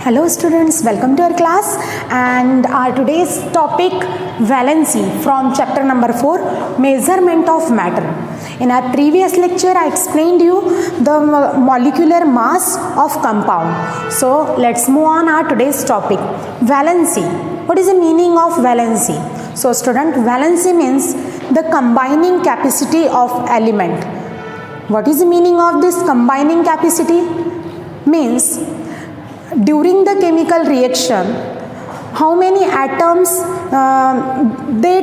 Hello students, welcome to our class and our today's topic valency from chapter number 4, measurement of matter. In our previous lecture I explained you the molecular mass of compound. So let's move on our today's topic, valency. What is the meaning of valency? So student, valency means the combining capacity of element. What is the meaning of this combining capacity? Means during the chemical reaction, how many atoms they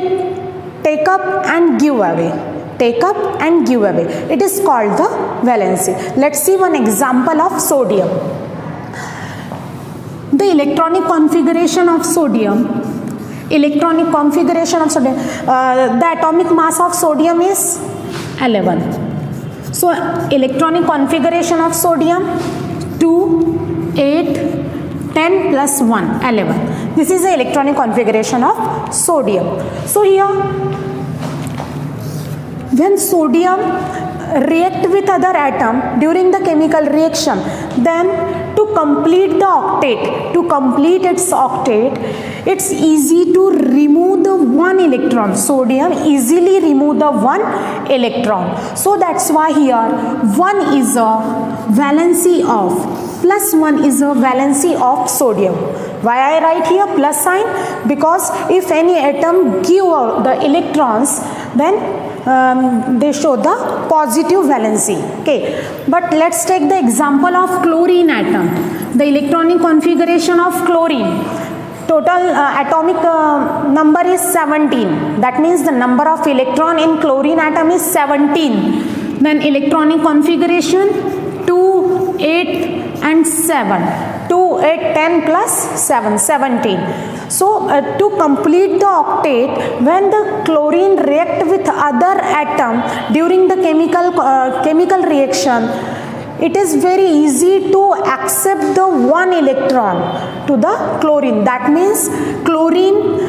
take up and give away. It is called the valency. Let's see one example of sodium. The electronic configuration of sodium, the atomic mass of sodium is 11. So electronic configuration of sodium 2, 8, 10 plus 1, 11. This is the electronic configuration of sodium. So here, when sodium react with other atom during the chemical reaction, then to complete its octet, it's easy to remove the one electron. Sodium easily remove the one electron. So that's why here 1 is a valency of, plus 1 is a valency of sodium. Why I write here plus sign? Because if any atom give the electrons, then they show the positive valency. Okay, but let's take the example of chlorine atom. The electronic configuration of chlorine, total atomic number is 17. That means the number of electron in chlorine atom is 17. Then electronic configuration 2, 8 and 7. 2, 8, 10 plus 7, 17. So to complete the octet, when the chlorine react with other atom during the chemical reaction, it is very easy to accept the one electron to the chlorine. That means chlorine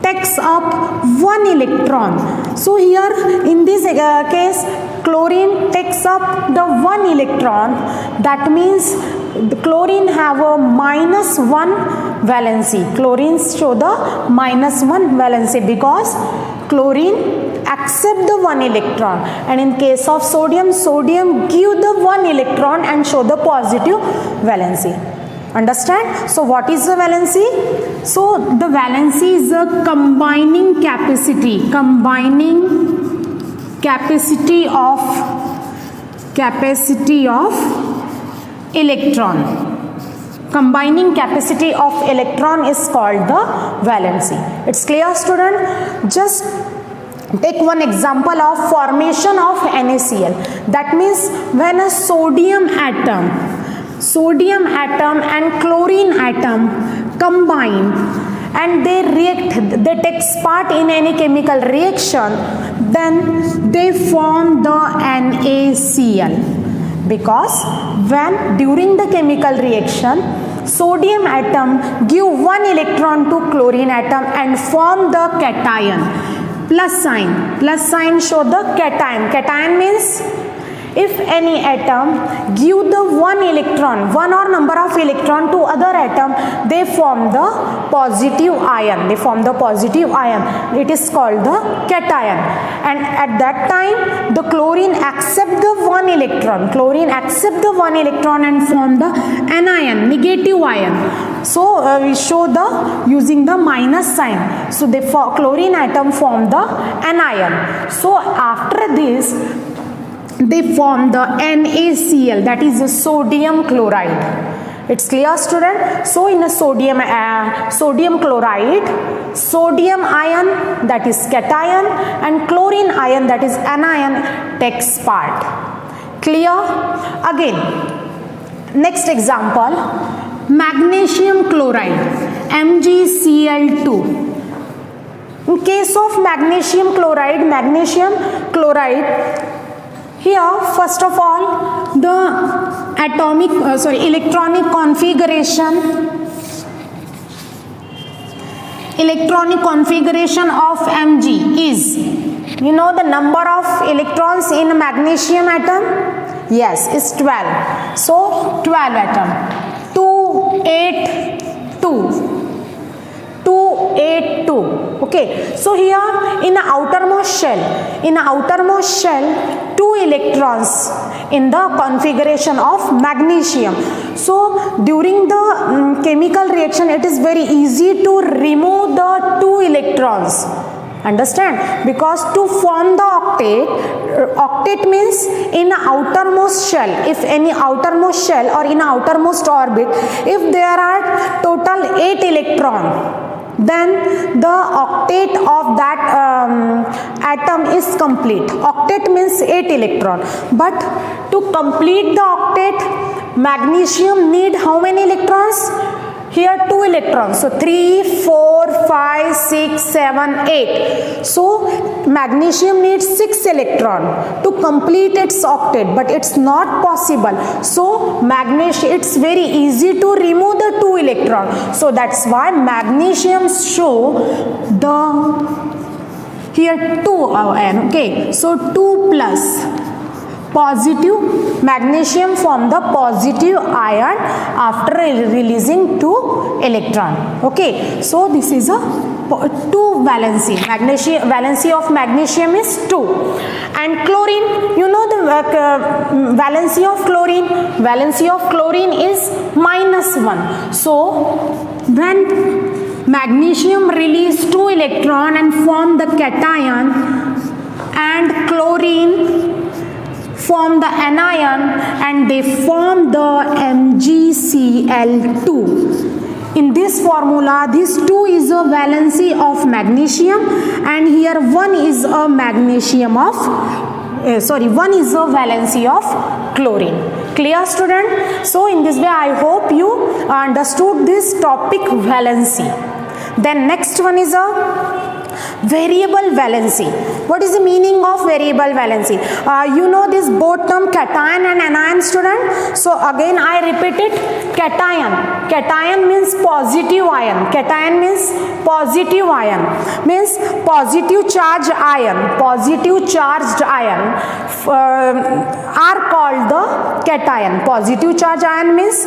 takes up one electron. So here in this case, chlorine takes up the one electron. That means the chlorine have a -1 valency. Chlorine show the -1 valency because chlorine accept the one electron, and in case of sodium give the one electron and show the positive valency. Understand? So what is the valency? So the valency is a combining capacity of electron. Combining capacity of electron is called the valency. It's clear, student? Just take one example of formation of NaCl. That means when a sodium atom and chlorine atom combine and they take part in any chemical reaction, then they form the NaCl. Because when during the chemical reaction, sodium atom give one electron to chlorine atom and form the cation. Plus sign show the cation. Cation means if any atom give the one or number of electron to other atom, they form the positive ion. It is called the cation. And at that time, the chlorine accept the one electron. And form the anion, negative ion. So we show the using the minus sign. So the chlorine atom form the anion. So after this, they form the NaCl, that is the sodium chloride. It's clear, student? So in a sodium chloride, sodium ion, that is cation, and chlorine ion, that is anion, takes part. Clear? Again, next example, magnesium chloride, MgCl2. In case of magnesium chloride, here first of all the electronic configuration of Mg is, you know the number of electrons in magnesium atom? Yes, it's 12. So 12 atom. 282. Okay, so here in the outermost shell, two electrons in the configuration of magnesium. So during the chemical reaction, it is very easy to remove the two electrons. Understand? Because to form the octet means in the outermost shell, if any outermost shell or in outermost orbit, if there are total 8 electron, then the octet of that atom is complete. Octet means 8 electron, but to complete the octet, magnesium need how many electrons? Here 2 electrons, so 3, 4, 5, 6, 7, 8. So magnesium needs 6 electron to complete its octet, but it's not possible. So magnesium, it's very easy to remove the 2 electron. So that's why magnesium show the here 2 ion. Okay, so 2 plus positive, magnesium form the positive ion after releasing 2 electron. Okay, so this is a 2 valency. Valency of magnesium is 2. And chlorine, you know the valency of chlorine. Valency of chlorine is -1. So when magnesium release 2 electron and form the cation, and chlorine form the anion, and they form the MgCl2. In this formula, this 2 is a valency of magnesium, and here 1 is a magnesium of 1 is a valency of chlorine. Clear, student? So in this way, I hope you understood this topic valency. Then next one is a variable valency. What is the meaning of variable valency? You know this both term cation and anion, student. So again I repeat it. Cation. Cation means positive ion. Cation means positive ion. Means positive charged ion. Positive charged ion are called the cation. Positive charged ion means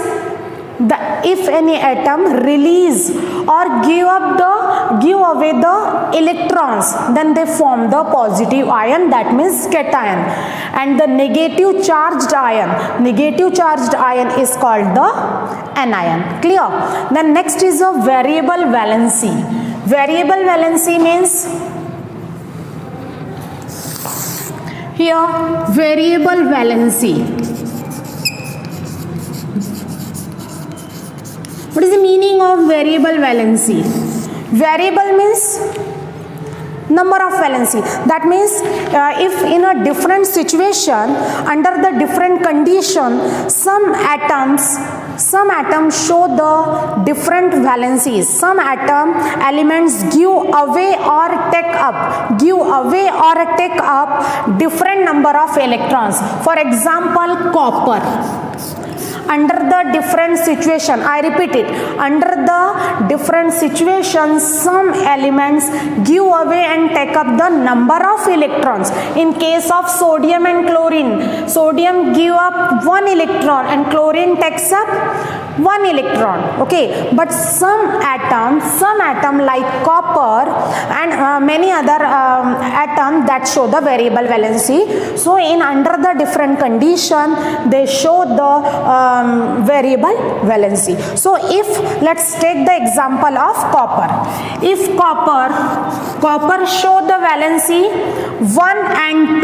if any atom release or give away the electrons, then they form the positive ion, that means cation. And the negative charged ion is called the anion. Clear? Then next is a variable valency. Variable valency means here variable valency. What is the meaning of variable valency? Variable means number of valency. That means if in a different situation, under the different condition, some atoms show the different valencies. Some elements give away or take up different number of electrons. For example, copper. Under the different situation, I repeat it, under the different situations, some elements give away and take up the number of electrons. In case of sodium and chlorine, sodium give up 1 electron and chlorine takes up 1 electron. Okay, but some atom like copper and many other atoms that show the variable valency. So in under the different condition, they show the variable valency. So if let's take the example of copper. If copper show the valency 1 and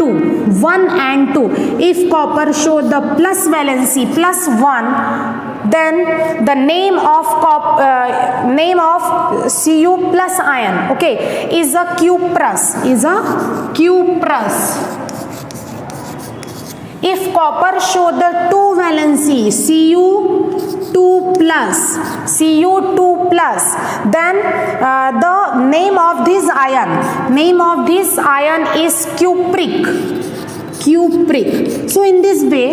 2. If copper show the plus valency +1, then the name of Cu plus ion, okay, is a cuprous. If copper show the 2 valency Cu2 plus, then the name of this ion is cupric. So in this way,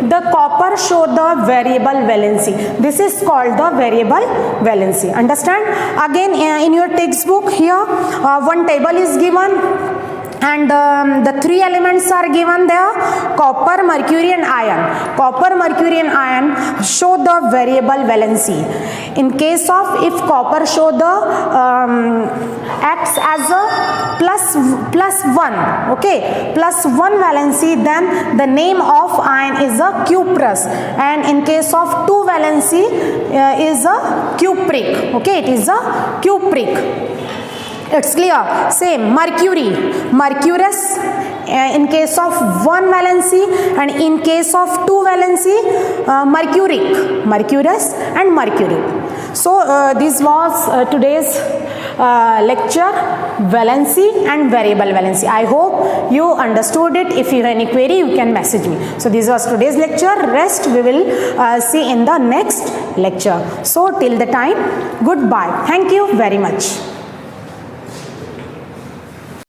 the copper show the variable valency. This is called the variable valency. Understand? Again, in your textbook here, one table is given. and the three elements are given there: copper, mercury and iron. Copper, mercury and iron show the variable valency. In case of, if copper show the acts as a plus 1, okay, plus 1 valency, then the name of ion is a cuprous, and in case of 2 valency is a cupric, okay, it is a cupric. It's clear. Same, mercury, mercurous in case of 1 valency, and in case of 2 valency, mercuric, mercurous and mercuric. So this was today's lecture, valency and variable valency. I hope you understood it. If you have any query, you can message me. So this was today's lecture. Rest we will see in the next lecture. So till the time, goodbye. Thank you very much.